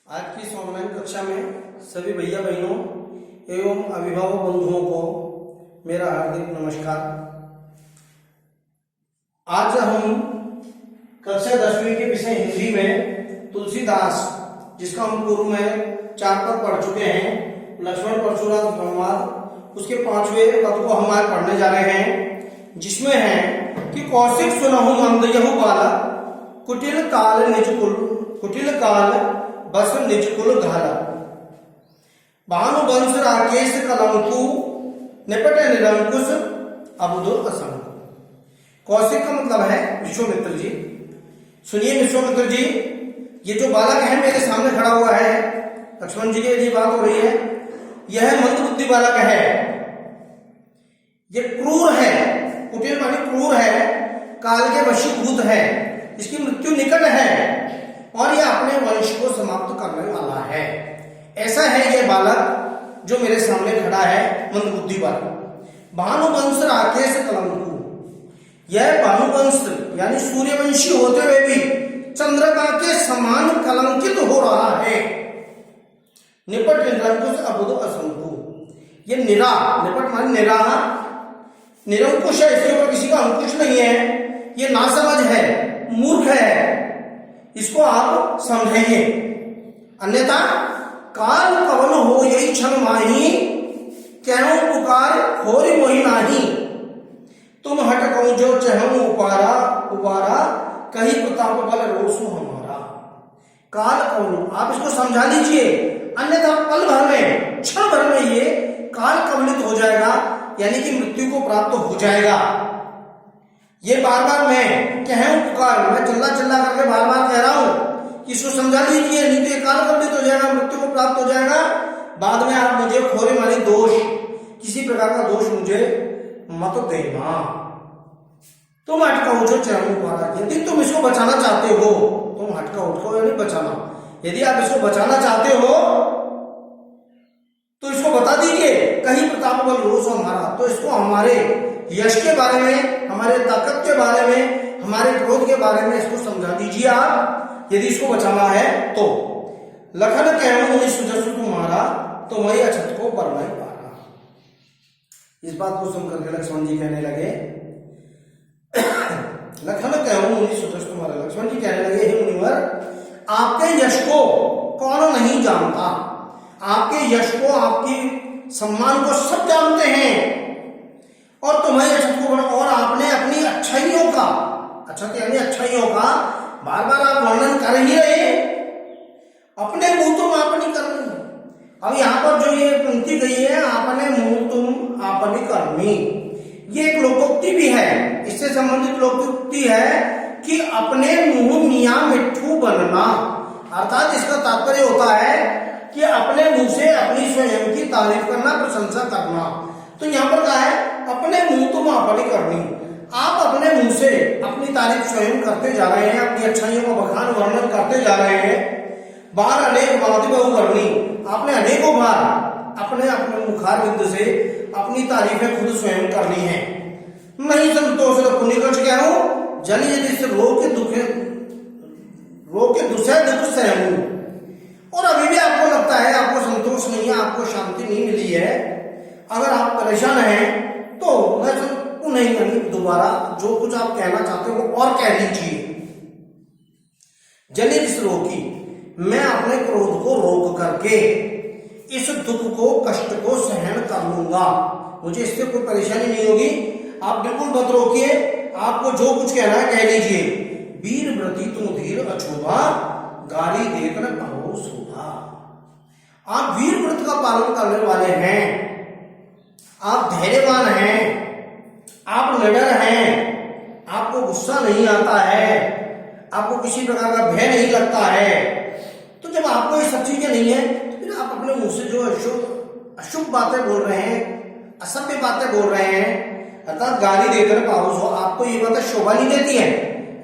आज की इस ऑनलाइन कक्षा में सभी भैया बहनों एवं अभिभावक बंधुओं को मेरा हार्दिक नमस्कार। आज हम कक्षा 10वीं के विषय हिंदी में तुलसीदास, जिसका हम पूर्व में 4 पद पढ़ चुके हैं, लक्ष्मण परशुराम संवाद, उसके 5वें पद को हम आज पढ़ने जा रहे हैं, जिसमें है कि कौशिक सुनहु मंद यहु बालक, कुटिल काल बस निज कुल घाला, भानुवंश राकेश कलंकु, निपट निरंकुश अबुधुर असंग। कौशिक का मतलब है विश्वामित्र जी। सुनिए विश्वामित्र जी, ये जो बालक है मेरे सामने खड़ा हुआ है, लक्ष्मण जी की यदि बात हो रही है, यह मंदबुद्धि बालक है, ये क्रूर है, कुटिल माने क्रूर है, काल के वशीभूत है, इसकी मृत्यु निकट है और यह अपने वंश को समाप्त करने वाला है। ऐसा है यह बालक जो मेरे सामने खड़ा है, मंदबुद्धि बालक। भानुवंश राकेश कलंकु, यह भानुवंश यानी सूर्यवंशी होते हुए भी चंद्रमा के समान कलंकित हो रहा है। निपट निरंकुश अबुध असंकु, ये निरा, निपट माने निरा, निरंकुश है, इसके ऊपर किसी का अंकुश नहीं है, ये नासमझ है, मूर्ख है, इसको आप समझेंगे। अन्यथा काल कवन हो यही क्षण माही, क्यों पुकार होरी मोहि नाही, तुम हट कहूं जो चहूं उपारा, उबारा कहीं प्रताप बल रोसु हमारा। काल कवन, आप इसको समझा लीजिए, अन्यथा पल भर में, क्षण भर में ये काल कवलित हो जाएगा, यानी कि मृत्यु को प्राप्त हो जाएगा। ये बार बार मैं कहूं पुकार, मैं चिल्ला चिल्ला करके बार बार कह रहा हूं कि इसको समझा लीजिए, नहीं तो ये काल कवलित हो जाएगा, मृत्यु को प्राप्त हो जाएगा। बाद में आप मुझे खोरे मानी दोष, किसी प्रकार का दोष मुझे मत देना। तुम हटका उठो चरणों पारा, यदि तुम इसको बचाना चाहते हो, तुम हटका उठो यानी बचाना, यदि आप इसको बचाना चाहते हो तो इसको बता दीजिए, कहीं प्रताप बल रोष हमारा, तो इसको हमारे यश के बारे में, हमारे ताकत के बारे में, हमारे क्रोध के बारे में इसको समझा दीजिए आप, यदि इसको बचाना है तो। लखन कहूं मुनि सुजसु तुम्हारा, तो वही अछत को परमाई पारा। इस बात को सुनकर के लक्ष्मण जी कहने लगे, लखन कहूं मुनि सुजसु तुम्हारा, लक्ष्मण जी कहने लगे, हे मुनिवर, आपके यश को कौन नहीं जानता, आपके यश को, आपकी सम्मान को सब जानते हैं, और तुम्हें अछत को, और आपने अपनी अच्छाइयों का, अछत यानी अच्छाइयों का बार बार आप वर्णन कर ही रहे, अपने मुंह तुम आपनी करनी। अब यहाँ पर जो ये पंक्ति गई है, आपने मुंह तुम आपनी करनी, ये एक लोकोक्ति भी है, इससे संबंधित लोकोक्ति है कि अपने मुंह मियां मिट्ठू बनना, अर्थात इसका तात्पर्य होता है कि अपने मुंह से अपनी स्वयं की तारीफ करना, प्रशंसा करना। तो यहाँ पर कहा है अपने मुंह तुम आपनी करनी, आप अपने मुंह से अपनी तारीफ स्वयं करते जा रहे हैं, अपनी अच्छाइयों का बखान वर्णन करते जा रहे हैं। बार अनेक बात बहु करनी, आपने अनेकों बार अपने अपने मुखार बिंदु से अपनी तारीफें खुद स्वयं करनी है। नहीं संतोष पुनिकच क्या हूं, जल यदि से रो के दूसरे दुख सहूं, और अभी भी आपको लगता है आपको संतोष नहीं है, आपको शांति नहीं मिली है, अगर आप परेशान हैं तो मैं नहीं करनी, दोबारा जो कुछ आप कहना चाहते हो और कह लीजिए। जनित इस रोकी, मैं अपने क्रोध को रोक करके इस दुख को, कष्ट को सहन कर लूंगा, मुझे इससे कोई परेशानी नहीं होगी, आप बिल्कुल मत रोकिए, आपको जो कुछ कहना है कह लीजिए। वीर व्रती तुम धीर अछोभा, गाली देकर पाओ शोभा। आप वीर व्रत का पालन करने वाले हैं, आप धैर्यवान हैं, आप निडर हैं, आपको गुस्सा नहीं आता है, आपको किसी प्रकार का भय नहीं लगता है। तो जब आपको ये सब चीजें नहीं है, तो फिर आप अपने मुंह से जो अशुभ बातें बोल रहे हैं, असभ्य बातें बोल रहे हैं, अर्थात गाली देकर पाउस हो, आपको ये बातें शोभा नहीं देती है,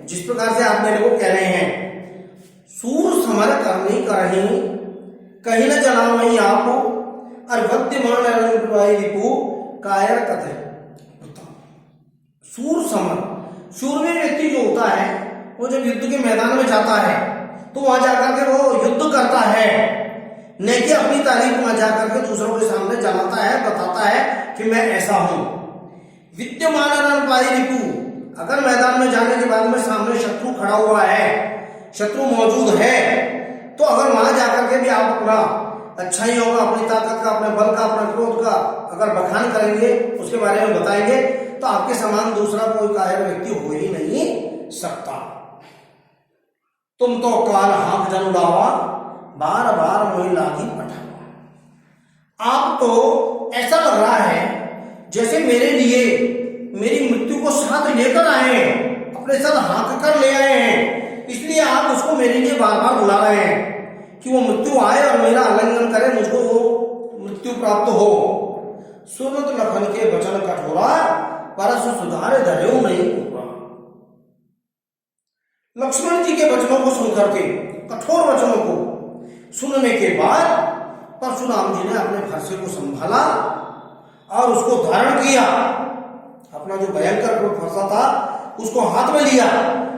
जिस प्रकार से आप मेरे को कह रहे हैं। सूर समर करनी करही, कहीं न जना वही आप, और वद्यमान रिपु कायर कथे। सूर समर, शूरवीर व्यक्ति जो होता है, वो जब युद्ध के मैदान में जाता है तो वहां जाकर के वो युद्ध करता है, न कि अपनी तारीफ में जा करके दूसरों के सामने जलाता है, बताता है कि मैं ऐसा हूं। विद्यमान रणपाई रिपु, अगर मैदान में जाने के बाद में सामने शत्रु खड़ा हुआ है, शत्रु मौजूद है, तो अगर वहां जाकर के भी आप अपना अच्छाइयों का, अपनी ताकत का, अपने बल का, अपने क्रोध का अगर बखान करेंगे, उसके बारे में बताएंगे, तो आपके समान दूसरा कोई कायर व्यक्ति हो ही नहीं सकता। तुम तो काल हाथ जन उड़ावा, बार बार मोही लागी पठावा। आप तो ऐसा लग रहा है जैसे मेरे लिए मेरी मृत्यु को साथ लेकर आए हैं, अपने साथ हाँक कर ले आए हैं, इसलिए आप उसको मेरे लिए बार बार बुला रहे हैं कि वो मृत्यु आए और मेरा आलिंगन करे, मुझको वो मृत्यु प्राप्त हो। सुरत लखन के वचन कठोरा, परस सुधारे धर्यो नहीं होगा। लक्ष्मण जी के वचनों को सुनकर के, कठोर वचनों को सुनने के बाद परशुराम जी ने अपने फरसे को संभाला और उसको धारण किया। अपना जो भयंकर फरसा था उसको हाथ में लिया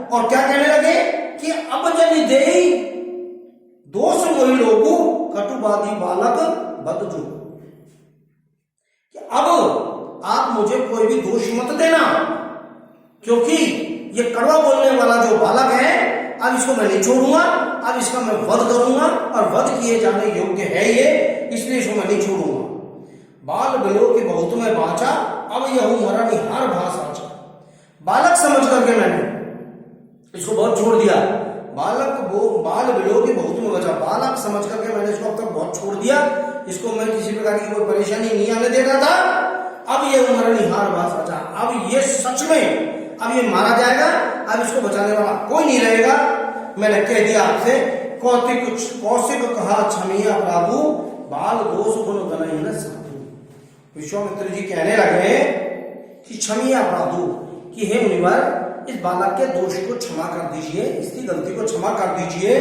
और क्या कहने लगे कि अब जनि देई दोष मोहि लोगु, कटुवादी बालक बदजु। अब आप मुझे कोई भी दोष मत देना, क्योंकि ये कड़वा बोलने वाला जो बालक है, अब इसको मैं नहीं छोड़ूंगा, अब इसका मैं वध करूंगा और वध किए जाने योग्य है ये, इसलिए इसको मैं नहीं छोड़ूंगा। बाल बिलो के बहुत में बांचा, अब यह मरण हार भास आचा। बालक समझ करके मैंने इसको बहुत छोड़ दिया, बाल बिलो के बहुत में बचा, बालक समझ करके मैंने इसको अब तक बहुत छोड़ दिया, इसको मैं किसी प्रकार की कोई परेशानी नहीं आने दे रहा था। अब ये मरण हार भास आचा, अब ये सच में अब ये मारा जाएगा, अब इसको बचाने वाला कोई नहीं रहेगा। मैंने कह दिया आपसे, कौशिक कहा क्षमिया प्रभु, बाल दोष गुण गनहि न साधु। विश्वामित्र जी कहने लगे कि क्षमिया प्रभु, कि हे मुनिवर, इस बालक के दोष को क्षमा कर दीजिए, इसकी गलती को क्षमा कर दीजिए,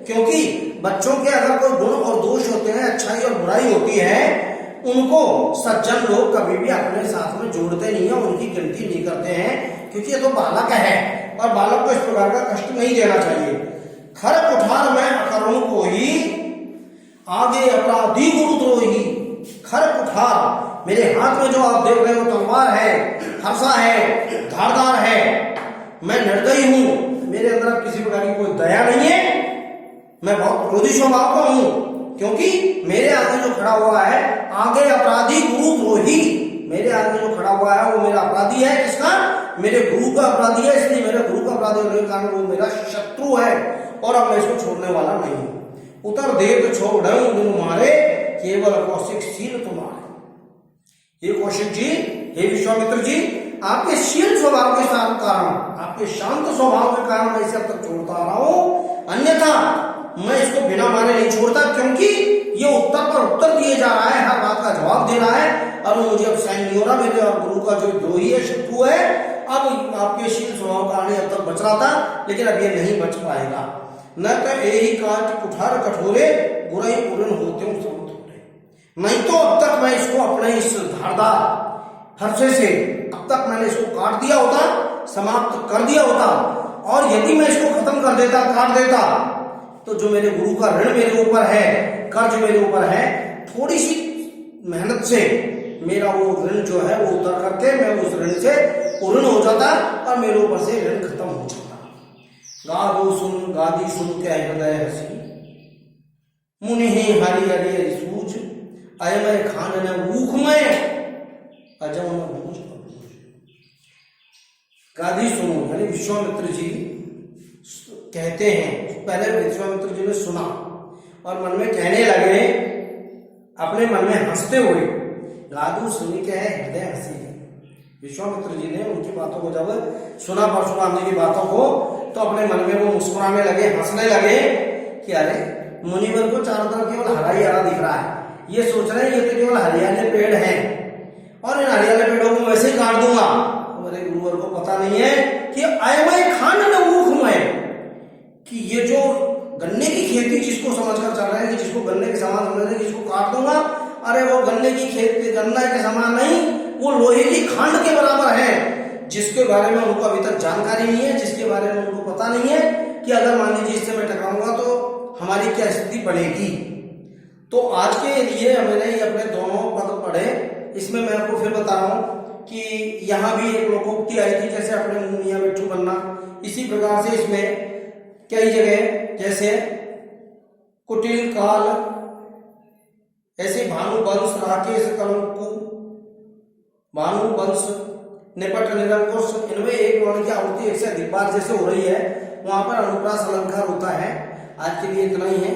क्योंकि बच्चों के अगर कोई गुण और दोष होते हैं, अच्छाई और बुराई होती है, उनको सज्जन लोग कभी भी अपने साथ में जोड़ते नहीं है, उनकी गिनती नहीं करते हैं, क्योंकि ये तो बालक है और बालक को इस प्रकार का कष्ट नहीं देना चाहिए। खर कुठार में अकरुण को ही, आगे अपराधी गुरुद्रोही। खर कुठार, मेरे हाथ में जो आप देख रहे हो तलवार है, हर्षा है, धारदार है, मैं निर्दयी हूं, मेरे अंदर किसी प्रकार की कोई दया नहीं है, मैं बहुत क्रोधी स्वभाव का हूं, क्योंकि मेरे आगे जो खड़ा हुआ है, आगे अपराधी गुरुद्रोही, मेरे आगे जो खड़ा हुआ है वो मेरा अपराधी है, किसका? मेरे गुरु का अपराधी है, इसलिए मेरे गुरु का अपराधी होने के कारण वो मेरा शत्रु है और अब मैं इसको छोड़ने वाला नहीं हूं। उतर देव छोड़ मारे, केवल कौशिक शील तुम्हारे। ये कौशिक जी, हे विश्वामित्र जी, आपके शील स्वभाव के साथ कारण, आपके शांत स्वभाव के कारण मैं इसे अब तक छोड़ता आ रहा हूं, अन्यथा मैं इसको बिना मारे नहीं छोड़ता, क्योंकि ये उत्तर पर उत्तर दिए जा रहा है, हर बात का जवाब दे रहा है और वो मुझे अब सहन नहीं हो रहा। मेरे और गुरु का जो द्रोही है, शत्रु है, अब आपके शील स्वभाव कारण अब तक बच रहा था, लेकिन अब ये नहीं बच पाएगा। न तो यही काट कुठार कठोरे, बुराई पूर्ण होते हूं सब थोड़े। नहीं तो अब तक मैं इसको अपने इस धारदार फरसे से अब तक मैंने इसको काट दिया होता, समाप्त कर दिया होता, और यदि मैं इसको खत्म कर देता, काट देता, तो जो मेरे गुरु का ऋण मेरे ऊपर है, कर्ज मेरे ऊपर है, थोड़ी सी मेहनत से मेरा वो ऋण जो है वो उतर करके मैं उस ऋण से पूर्ण हो जाता और मेरे ऊपर से ऋण खत्म हो जाता। गादी सुन के हृदय हसी, मुनि हरि हरि सूझ, अयमय खान न ऊखमय, अजम न भूज। गादी सुनो, यानी विश्वामित्र जी कहते हैं, पहले विश्वामित्र जी ने सुना और मन में कहने लगे, अपने मन में हंसते हुए, गादू सुनी के है हृदय हंसी है। विश्वामित्र जी ने उनकी बातों को जब सुना, परशुराम जी की बातों को, तो अपने मन में वो मुस्कुराने लगे, हंसने लगे कि अरे मुनिवर को चारों तरफ केवल हरा ही हरा दिख रहा है, ये सोच रहे हैं ये तो केवल हरियाले पेड़ हैं और इन हरियाले पेड़ों को वैसे ही काट दूंगा। मेरे गुरुवर को पता नहीं है कि अयमय खान न ऊखमय, कि ये जो गन्ने की खेती जिसको समझकर चल रहे हैं कि जिसको गन्ने के समान समझ रहे हैं, जिसको काट दूंगा, अरे वो गन्ने की खेती गन्ना के समान नहीं, वो लोहे की खांड के बराबर है, जिसके बारे में उनको अभी तक जानकारी नहीं है, जिसके बारे में उनको पता नहीं है कि अगर मान लीजिए इससे मैं टकराऊंगा तो हमारा हमारी क्या स्थिति बनेगी। तो आज के लिए मैंने ये अपने दोनों पद पढ़े। इसमें मैं आपको फिर बता रहा हूं कि यहाँ भी एक लोकोक्ति आई थी, जैसे अपने मुंह मियां बिट्ठू बनना। इसी प्रकार से इसमें कई जगह जैसे कुटिल काल, ऐसे भानुवंश, राकेश कलंकु, भानुवंश, निपट, निरंकुश, इनमें एक वर्ण की आवृत्ति एक से अधिक बार जैसे हो रही है, वहां पर अनुप्रास अलंकार होता है। आज के लिए इतना ही है।